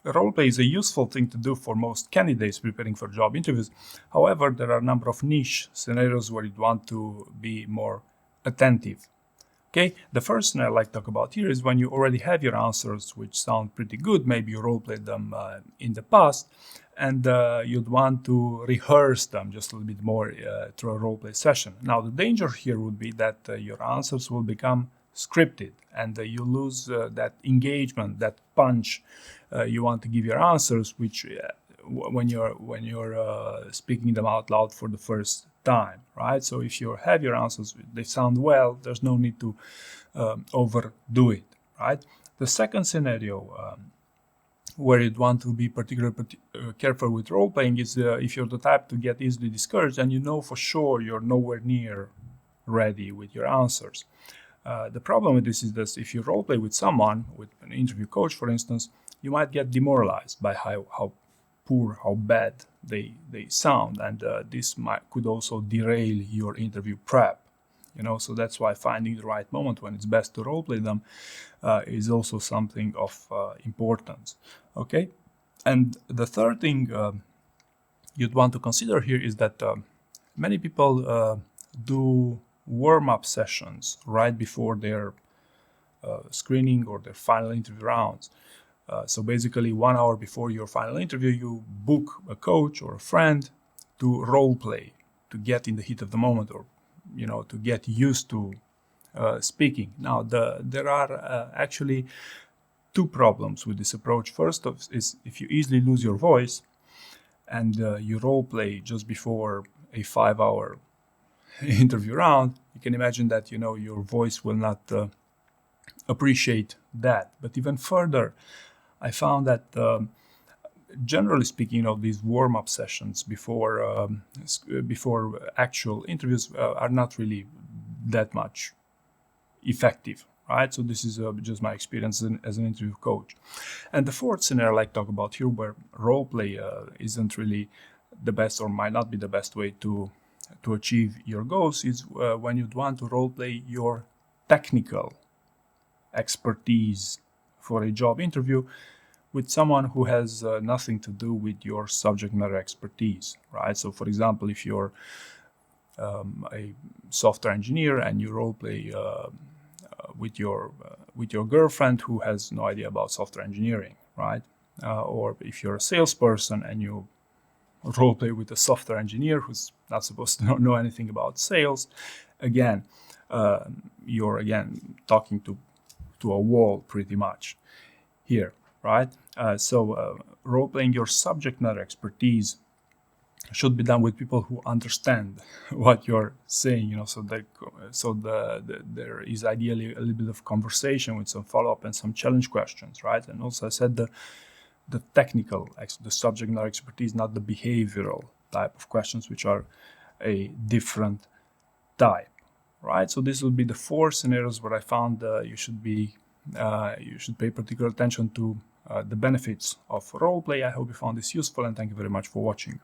Roleplay is a useful thing to do for most candidates preparing for job interviews. However, there are a number of niche scenarios where you'd want to be more attentive. Okay, the first scenario I'd like to talk about here is when you already have your answers, which sound pretty good. Maybe you roleplayed them in the past, and you'd want to rehearse them just a little bit more through a roleplay session. Now, the danger here would be that your answers will become scripted, and you lose that engagement, that punch you want to give your answers, which when you're speaking them out loud for the first time, right? So if you have your answers, they sound well, there's no need to overdo it, right? The second scenario where you'd want to be particularly careful with role playing is if you're the type to get easily discouraged and you know for sure you're nowhere near ready with your answers. The problem with this is that if you role play with someone, with an interview coach, for instance, you might get demoralized by how poor, how bad they sound, and this could also derail your interview prep. So that's why finding the right moment when it's best to role play them is also something of importance. Okay, and the third thing you'd want to consider here is that many people do warm-up sessions right before their screening or their final interview rounds. So basically 1 hour before your final interview, you book a coach or a friend to role play, to get in the heat of the moment, or to get used to speaking. Now, there are actually two problems with this approach. First is if you easily lose your voice and you role play just before a 5-hour interview round, you can imagine that your voice will not appreciate that. But even further, I found that generally speaking, these warm-up sessions before actual interviews are not really that much effective, right? So this is just my experience as an interview coach. And the fourth scenario I like to talk about here, where role play isn't really the best, or might not be the best way to achieve your goals, is when you'd want to role play your technical expertise for a job interview with someone who has nothing to do with your subject matter expertise, right? So for example, if you're a software engineer and you role play with your girlfriend who has no idea about software engineering, right? Or if you're a salesperson and you role play with a software engineer who's not supposed to know anything about sales, again, you're talking to a wall pretty much here, right? So role-playing your subject matter expertise should be done with people who understand what you're saying, so there is ideally a little bit of conversation with some follow-up and some challenge questions, right? And also I said the technical, the subject matter expertise, not the behavioral type of questions, which are a different type, right? So this will be the 4 scenarios where I found you should pay particular attention to the benefits of role play. I hope you found this useful, and thank you very much for watching.